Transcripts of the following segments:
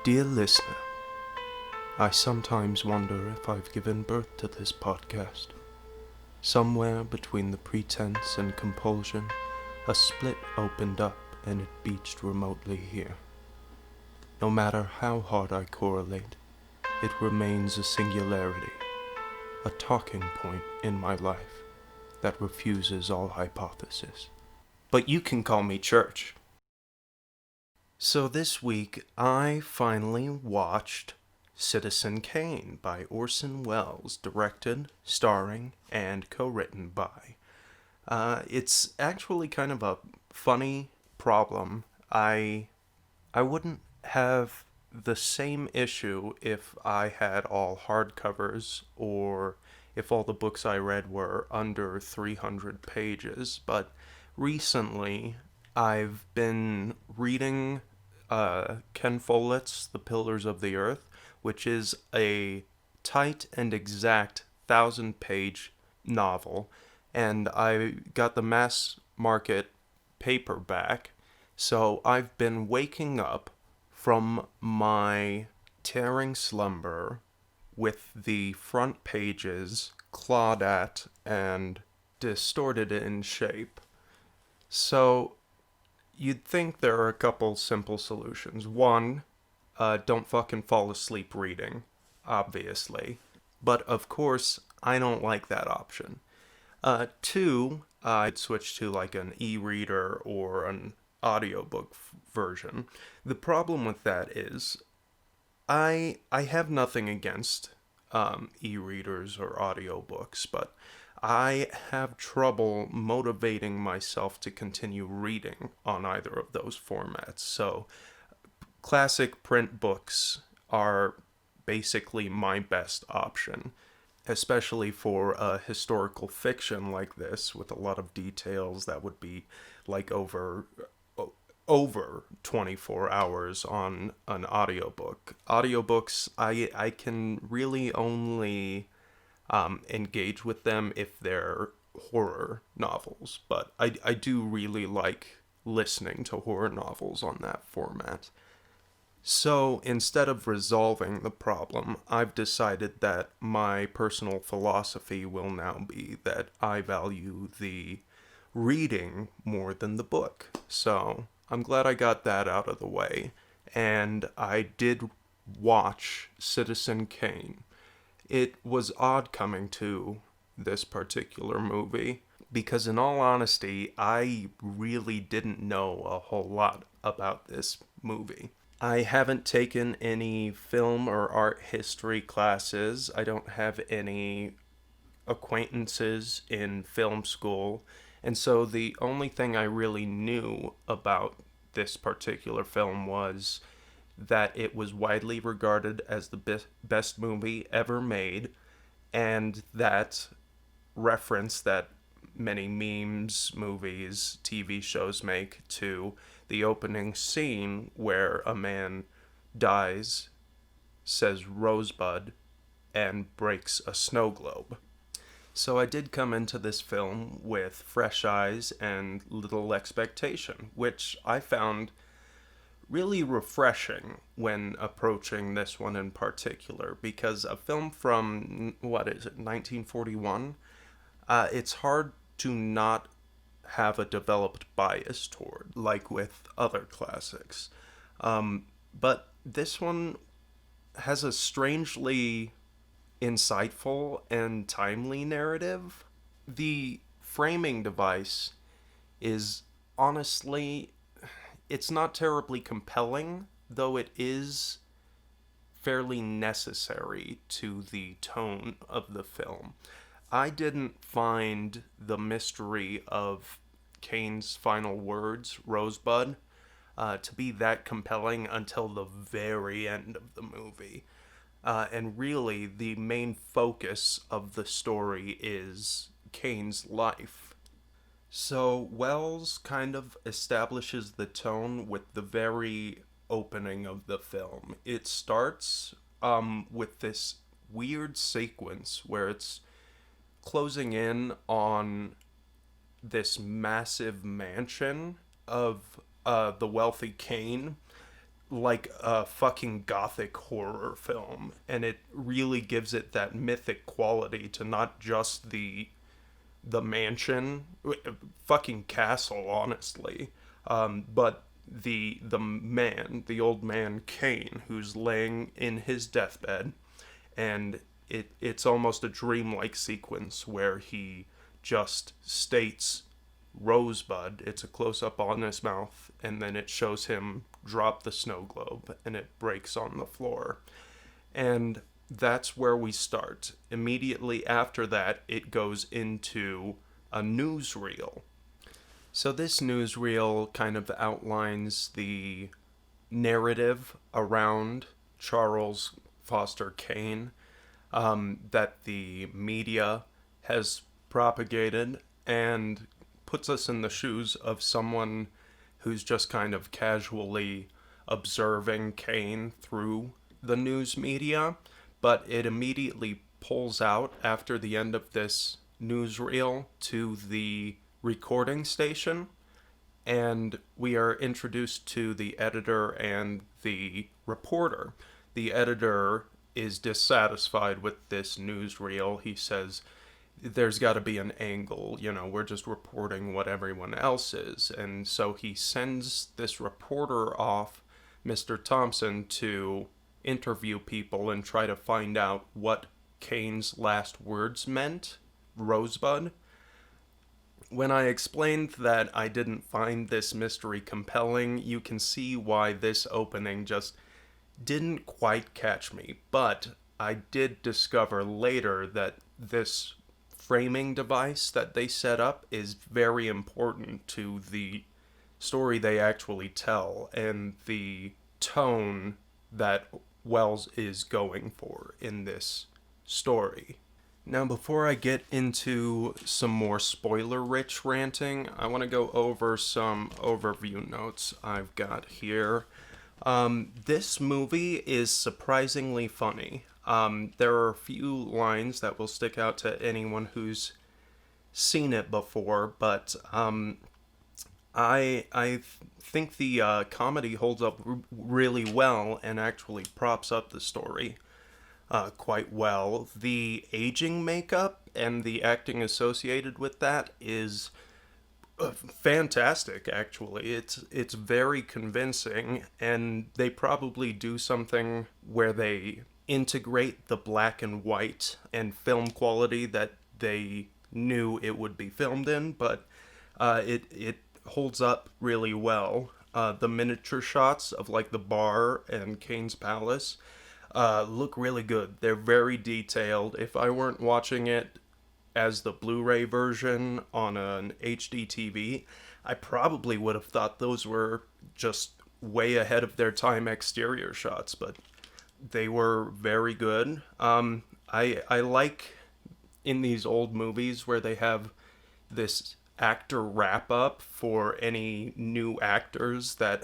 Dear listener, I sometimes wonder if I've given birth to this podcast. Somewhere between the pretense and compulsion, a split opened up and it beached remotely here. No matter how hard I correlate, it remains a singularity, a talking point in my life that refuses all hypothesis. But you can call me Church. So this week, I finally watched Citizen Kane by Orson Welles, directed, starring, and co-written by. It's actually kind of a funny problem. I wouldn't have the same issue if I had all hardcovers or if all the books I read were under 300 pages, but recently I've been reading Ken Follett's The Pillars of the Earth, which is a tight and exact 1,000-page novel, and I got the mass market paperback, so I've been waking up from my tearing slumber with the front pages clawed at and distorted in shape. So you'd think there are a couple simple solutions. One, don't fucking fall asleep reading, obviously. But of course, I don't like that option. Two, I'd switch to like an e-reader or an audiobook version. The problem with that is I have nothing against e-readers or audiobooks, but I have trouble motivating myself to continue reading on either of those formats. So classic print books are basically my best option, especially for a historical fiction like this with a lot of details that would be like over 24 hours on an audiobook. Audiobooks, I can really only engage with them if they're horror novels, but I do really like listening to horror novels on that format. So instead of resolving the problem, I've decided that my personal philosophy will now be that I value the reading more than the book. So I'm glad I got that out of the way. And I did watch Citizen Kane. It was odd coming to this particular movie because, in all honesty, I really didn't know a whole lot about this movie. I haven't taken any film or art history classes. I don't have any acquaintances in film school. And so the only thing I really knew about this particular film was that it was widely regarded as the best movie ever made, and that reference that many memes, movies, TV shows make to the opening scene where a man dies, says Rosebud, and breaks a snow globe. So I did come into this film with fresh eyes and little expectation, which I found really refreshing when approaching this one in particular, because a film from, 1941, it's hard to not have a developed bias toward, like with other classics. But this one has a strangely insightful and timely narrative. The framing device is honestly, it's not terribly compelling, though it is fairly necessary to the tone of the film. I didn't find the mystery of Kane's final words, Rosebud, to be that compelling until the very end of the movie. And really, the main focus of the story is Kane's life. So Wells kind of establishes the tone with the very opening of the film. It starts with this weird sequence where it's closing in on this massive mansion of the wealthy Kane, like a fucking gothic horror film, and it really gives it that mythic quality to not just the mansion, fucking castle, honestly, but the old man Kane, who's laying in his deathbed, and it's almost a dreamlike sequence where he just states Rosebud. It's a close up on his mouth, and then it shows him drop the snow globe, and it breaks on the floor. And that's where we start. Immediately after that, it goes into a newsreel. So this newsreel kind of outlines the narrative around Charles Foster Kane, that the media has propagated, and puts us in the shoes of someone who's just kind of casually observing Kane through the news media. But it immediately pulls out after the end of this newsreel to the recording station, and we are introduced to the editor and the reporter. The editor is dissatisfied with this newsreel. He says, there's got to be an angle, we're just reporting what everyone else is. And so he sends this reporter off, Mr. Thompson, to interview people and try to find out what Kane's last words meant, Rosebud. When I explained that I didn't find this mystery compelling, you can see why this opening just didn't quite catch me. But I did discover later that this framing device that they set up is very important to the story they actually tell and the tone that Wells is going for in this story. Now, before I get into some more spoiler-rich ranting, I want to go over some overview notes I've got here. This movie is surprisingly funny. There are a few lines that will stick out to anyone who's seen it before, but I think the comedy holds up really well and actually props up the story quite well. The aging makeup and the acting associated with that is fantastic. Actually, it's very convincing, and they probably do something where they integrate the black and white and film quality that they knew it would be filmed in, but it holds up really well. The miniature shots of like the bar and Kane's palace look really good. They're very detailed. If I weren't watching it as the Blu-ray version on an HD TV, I probably would have thought those were just way ahead of their time exterior shots, but they were very good. I like in these old movies where they have this actor wrap up for any new actors that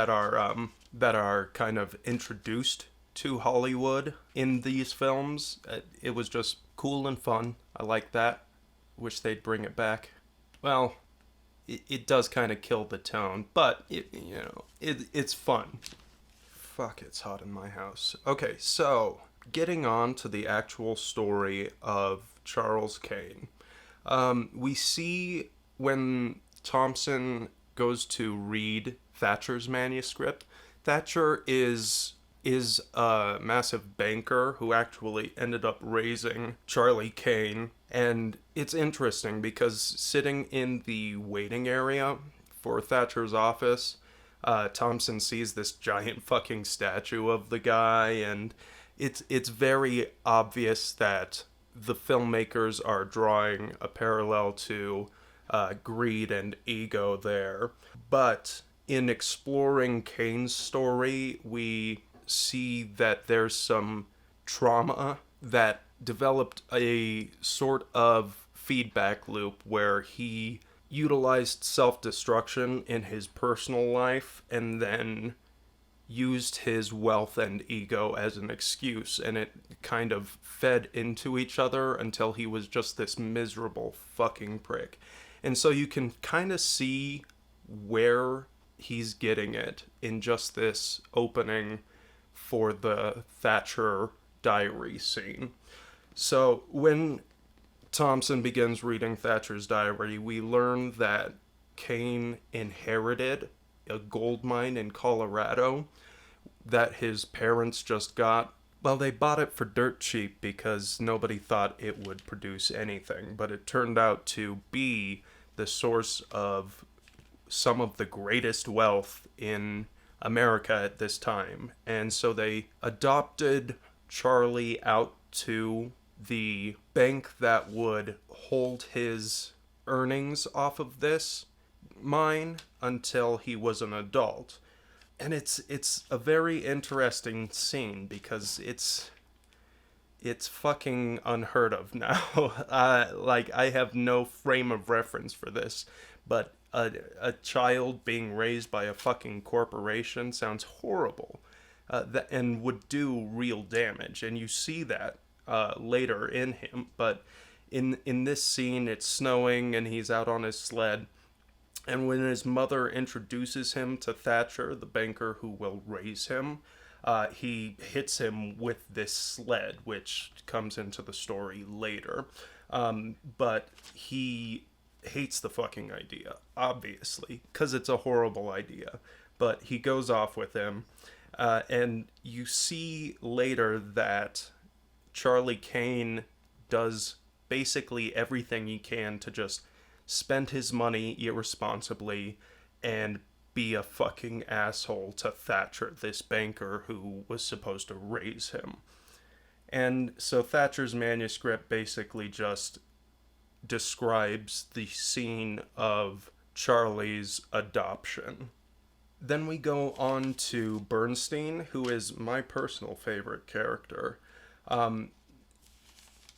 are kind of introduced to Hollywood in these films. It was just cool and fun. I like that. Wish they'd bring it back. Well, it does kind of kill the tone, but it's fun. Fuck, it's hot in my house. Okay, so getting on to the actual story of Charles Kane. We see when Thompson goes to read Thatcher's manuscript, Thatcher is a massive banker who actually ended up raising Charlie Kane. And it's interesting because sitting in the waiting area for Thatcher's office, Thompson sees this giant fucking statue of the guy, and it's very obvious that the filmmakers are drawing a parallel to greed and ego there. But in exploring Kane's story, we see that there's some trauma that developed a sort of feedback loop where he utilized self-destruction in his personal life and then used his wealth and ego as an excuse, and it kind of fed into each other until he was just this miserable fucking prick. And so you can kind of see where he's getting it in just this opening for the Thatcher diary scene. So when Thompson begins reading Thatcher's diary, we learn that Kane inherited a gold mine in Colorado that his parents just got. Well, they bought it for dirt cheap because nobody thought it would produce anything, but it turned out to be the source of some of the greatest wealth in America at this time. And so they adopted Charlie out to the bank that would hold his earnings off of this mine until he was an adult. And it's a very interesting scene because it's fucking unheard of now. Like, I have no frame of reference for this, but a child being raised by a fucking corporation sounds horrible, and would do real damage. And you see that later in him. But in this scene, it's snowing and he's out on his sled. And when his mother introduces him to Thatcher, the banker who will raise him, he hits him with this sled, which comes into the story later. But he hates the fucking idea, obviously, because it's a horrible idea. But he goes off with him. And you see later that Charlie Kane does basically everything he can to just spend his money irresponsibly and be a fucking asshole to Thatcher, this banker who was supposed to raise him. And so Thatcher's manuscript basically just describes the scene of Charlie's adoption. Then we go on to Bernstein, who is my personal favorite character.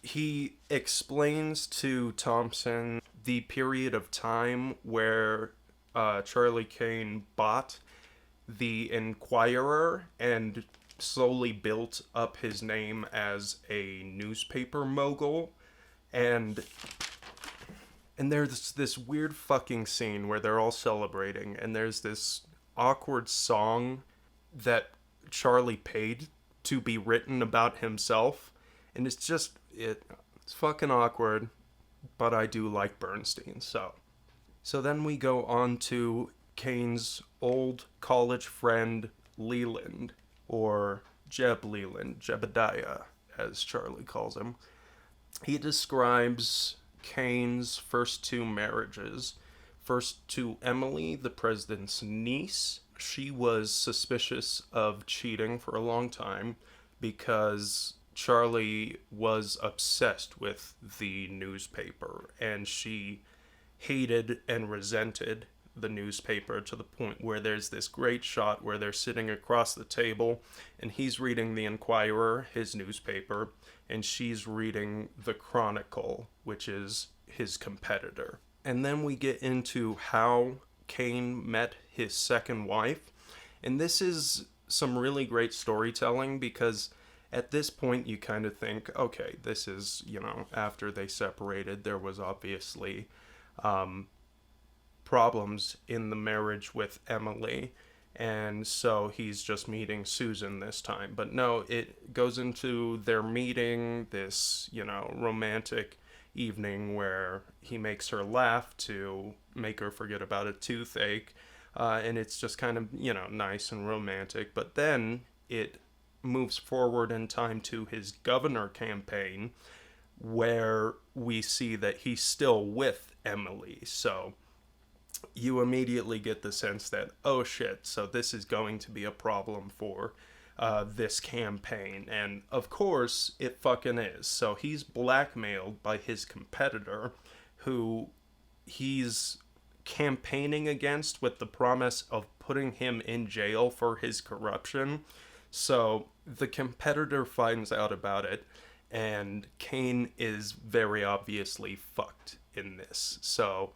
He explains to Thompson the period of time where Charlie Kane bought the Enquirer and slowly built up his name as a newspaper mogul. And there's this weird fucking scene where they're all celebrating, and there's this awkward song that Charlie paid to be written about himself, and it's fucking awkward, but I do like Bernstein. So then we go on to Kane's old college friend Leland, or Jeb Leland, Jebediah, as Charlie calls him. He describes Kane's first two marriages. First to Emily, the president's niece. She was suspicious of cheating for a long time because Charlie was obsessed with the newspaper, and she hated and resented the newspaper to the point where there's this great shot where they're sitting across the table and he's reading the Enquirer, his newspaper, and she's reading the Chronicle, which is his competitor. And then we get into how Kane met his second wife. And this is some really great storytelling because at this point you kind of think, okay, this is, after they separated, there was obviously problems in the marriage with Emily. And so he's just meeting Susan this time. But no, it goes into their meeting, this, romantic evening where he makes her laugh to make her forget about a toothache. And it's just kind of, nice and romantic. But then it moves forward in time to his governor campaign where we see that he's still with Emily. So you immediately get the sense that, oh shit, so this is going to be a problem for this campaign. And of course it fucking is. So he's blackmailed by his competitor who he's campaigning against with the promise of putting him in jail for his corruption. So the competitor finds out about it, and Kane is very obviously fucked in this. So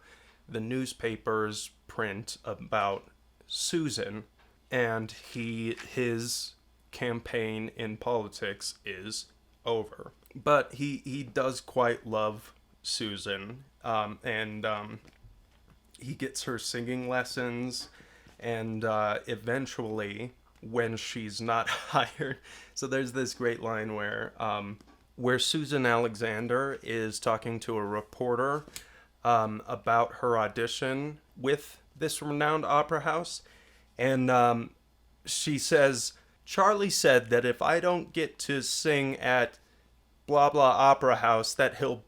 the newspapers print about Susan, and his campaign in politics is over. But he does quite love Susan, and he gets her singing lessons, And eventually, when she's not hired, so there's this great line where Susan Alexander is talking to a reporter about her audition with this renowned opera house, and she says, Charlie said that if I don't get to sing at blah blah opera house, that he'll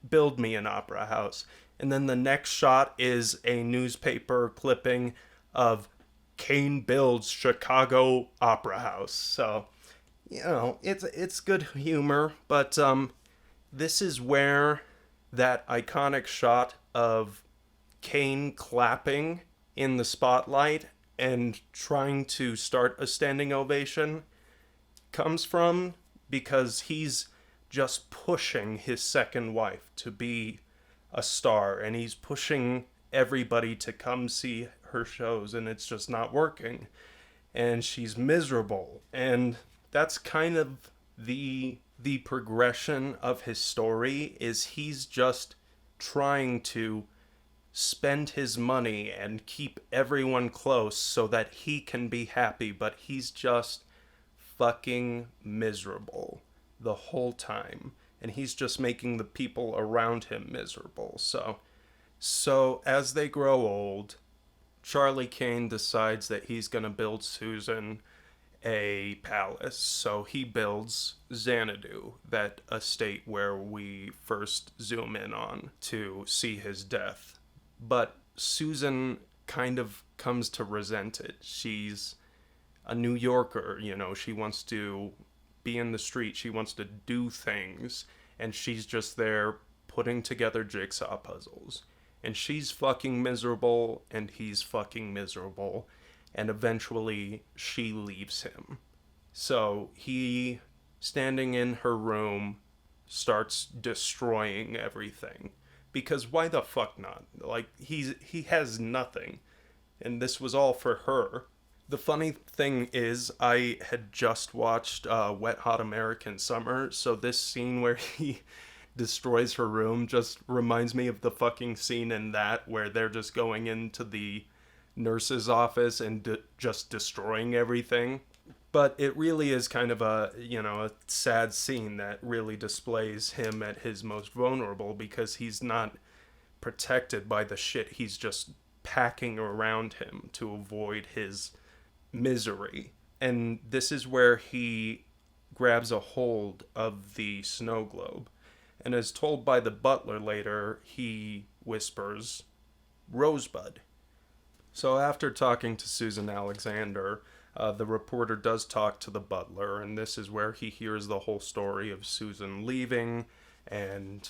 build me an opera house. And then the next shot is a newspaper clipping of Kane builds Chicago opera house. So, it's good humor, but this is where that iconic shot of Kane clapping in the spotlight and trying to start a standing ovation comes from, because he's just pushing his second wife to be a star, and he's pushing everybody to come see her shows, and it's just not working, and she's miserable. And that's kind of the progression of his story, is he's just trying to spend his money and keep everyone close so that he can be happy, but he's just fucking miserable the whole time, and he's just making the people around him miserable. So as they grow old, Charlie Kane decides that he's going to build Susan a palace. So he builds Xanadu, that estate where we first zoom in on to see his death. But Susan kind of comes to resent it. She's a New Yorker, she wants to be in the street, she wants to do things, and she's just there putting together jigsaw puzzles. And she's fucking miserable, and he's fucking miserable, and eventually she leaves him. So he, standing in her room, starts destroying everything. Because why the fuck not? Like, he has nothing, and this was all for her. The funny thing is, I had just watched Wet Hot American Summer, so this scene where he destroys her room just reminds me of the fucking scene in that where they're just going into the nurse's office and just destroying everything. But it really is kind of a sad scene that really displays him at his most vulnerable, because he's not protected by the shit he's just packing around him to avoid his misery. And this is where he grabs a hold of the snow globe. And as told by the butler later, he whispers, Rosebud. So after talking to Susan Alexander, the reporter does talk to the butler, and this is where he hears the whole story of Susan leaving and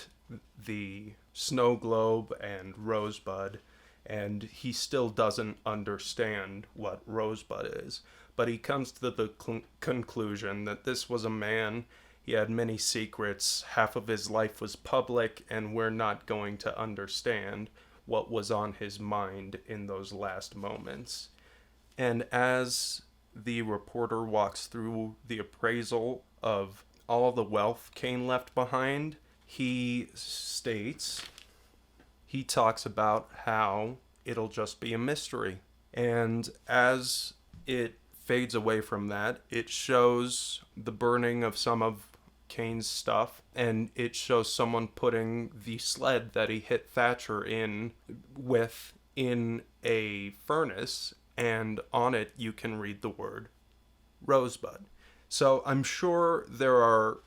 the snow globe and Rosebud, and he still doesn't understand what Rosebud is. But he comes to the conclusion that this was a man, he had many secrets, half of his life was public, and we're not going to understand what was on his mind in those last moments. And as the reporter walks through the appraisal of all the wealth Kane left behind, he talks about how it'll just be a mystery. And as it fades away from that, it shows the burning of some of Kane's stuff, and it shows someone putting the sled that he hit Thatcher in with in a furnace, and on it you can read the word Rosebud. So I'm sure there are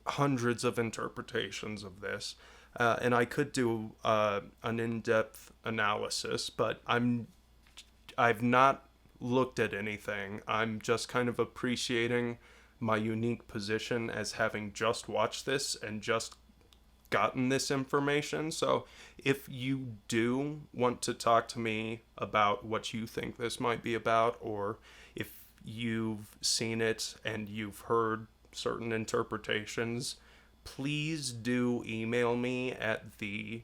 hundreds of interpretations of this, and I could do an in-depth analysis, but I've not looked at anything. I'm just kind of appreciating my unique position as having just watched this and just gotten this information. So if you do want to talk to me about what you think this might be about, or if you've seen it and you've heard certain interpretations, please do email me at the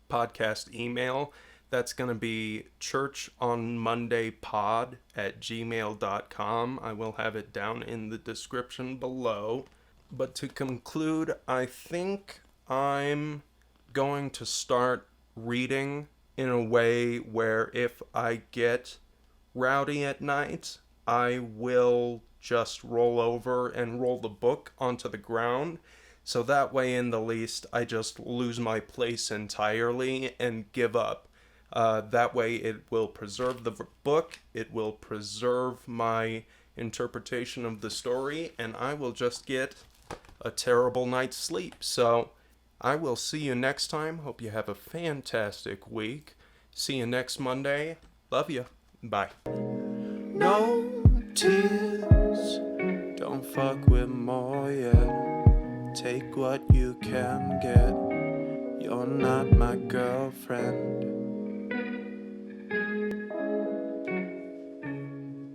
podcast email. That's going to be churchonmondaypod@gmail.com. I will have it down in the description below. But to conclude, I think I'm going to start reading in a way where if I get rowdy at night, I will just roll over and roll the book onto the ground. So that way, in the least, I just lose my place entirely and give up. That way, it will preserve the book, it will preserve my interpretation of the story, and I will just get a terrible night's sleep. So, I will see you next time. Hope you have a fantastic week. See you next Monday. Love you. Bye. No tears. Don't fuck with more yet. Take what you can get. You're not my girlfriend.